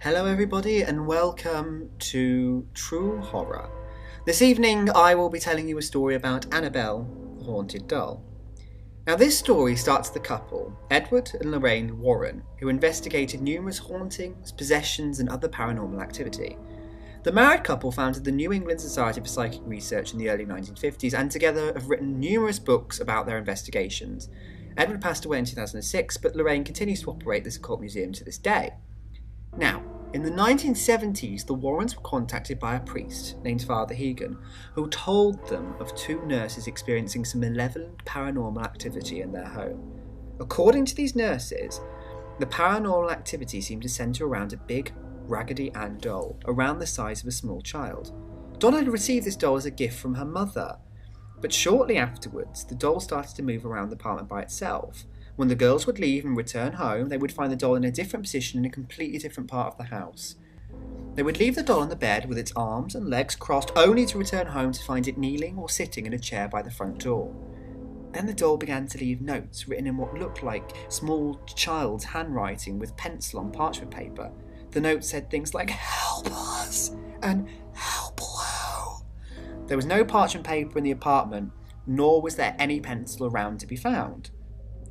Hello everybody and welcome to True Horror. This evening I will be telling you a story about Annabelle, the haunted doll. Now this story starts the couple, Edward and Lorraine Warren, who investigated numerous hauntings, possessions and other paranormal activity. The married couple founded the New England Society for Psychic Research in the early 1950s and together have written numerous books about their investigations. Edward passed away in 2006, but Lorraine continues to operate this occult museum to this day. Now, in the 1970s, the Warrens were contacted by a priest named Father Hegan, who told them of two nurses experiencing some malevolent paranormal activity in their home. According to these nurses, the paranormal activity seemed to centre around a big, Raggedy Ann doll, around the size of a small child. Donna had received this doll as a gift from her mother, but shortly afterwards, the doll started to move around the apartment by itself. When the girls would leave and return home, they would find the doll in a different position in a completely different part of the house. They would leave the doll on the bed with its arms and legs crossed, only to return home to find it kneeling or sitting in a chair by the front door. Then the doll began to leave notes written in what looked like small child's handwriting with pencil on parchment paper. The notes said things like, "Help us!" and "Help Lou!" There was no parchment paper in the apartment, nor was there any pencil around to be found.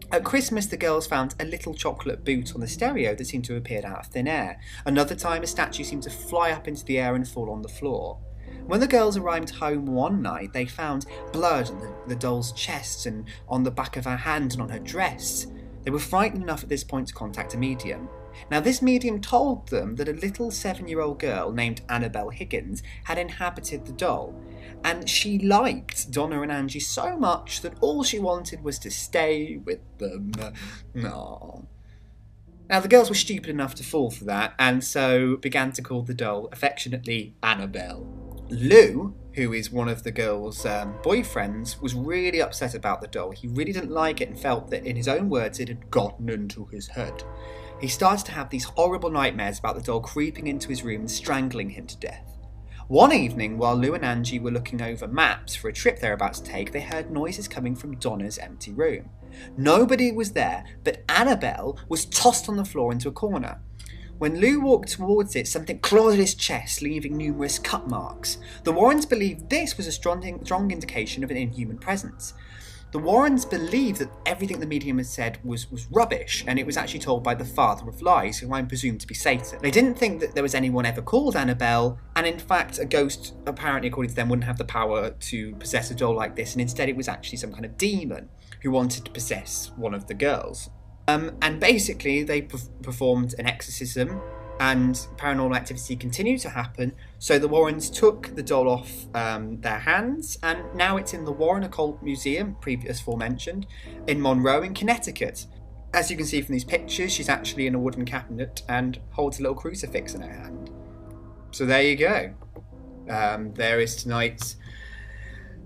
At Christmas, the girls found a little chocolate boot on the stereo that seemed to have appeared out of thin air. Another time, a statue seemed to fly up into the air and fall on the floor. When the girls arrived home one night, they found blood on the doll's chest and on the back of her hand and on her dress. They were frightened enough at this point to contact a medium. Now, this medium told them that a little 7-year-old girl named Annabelle Higgins had inhabited the doll, and she liked Donna and Angie so much that all she wanted was to stay with them. Aww. Now, the girls were stupid enough to fall for that, and so began to call the doll affectionately Annabelle. Lou, who is one of the girls' boyfriends, was really upset about the doll. He really didn't like it and felt that, in his own words, it had gotten into his head. He started to have these horrible nightmares about the doll creeping into his room and strangling him to death. One evening, while Lou and Angie were looking over maps for a trip they were about to take, they heard noises coming from Donna's empty room. Nobody was there, but Annabelle was tossed on the floor into a corner. When Lou walked towards it, something clawed at his chest, leaving numerous cut marks. The Warrens believed this was a strong indication of an inhuman presence. The Warrens believed that everything the medium had said was rubbish, and it was actually told by the father of lies, who I presume to be Satan. They didn't think that there was anyone ever called Annabelle, and in fact, a ghost, apparently according to them, wouldn't have the power to possess a doll like this, and instead it was actually some kind of demon who wanted to possess one of the girls. And basically, they performed an exorcism, and paranormal activity continued to happen, so the Warrens took the doll off their hands, and now it's in the Warren Occult Museum, previous aforementioned, in Monroe in Connecticut. As you can see from these pictures, she's actually in a wooden cabinet and holds a little crucifix in her hand. So there you go. There is tonight's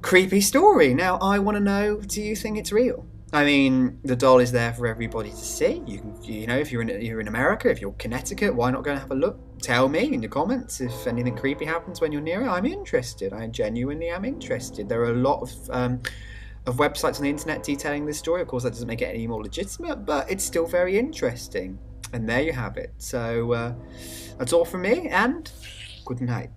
creepy story. Now, I want to know, do you think it's real? I mean, the doll is there for everybody to see. You know, if you're in America, if you're Connecticut, why not go and have a look? Tell me in the comments if anything creepy happens when you're near it. I'm interested. I genuinely am interested. There are a lot of websites on the internet detailing this story. Of course, that doesn't make it any more legitimate, but it's still very interesting. And there you have it. So that's all from me, and good night.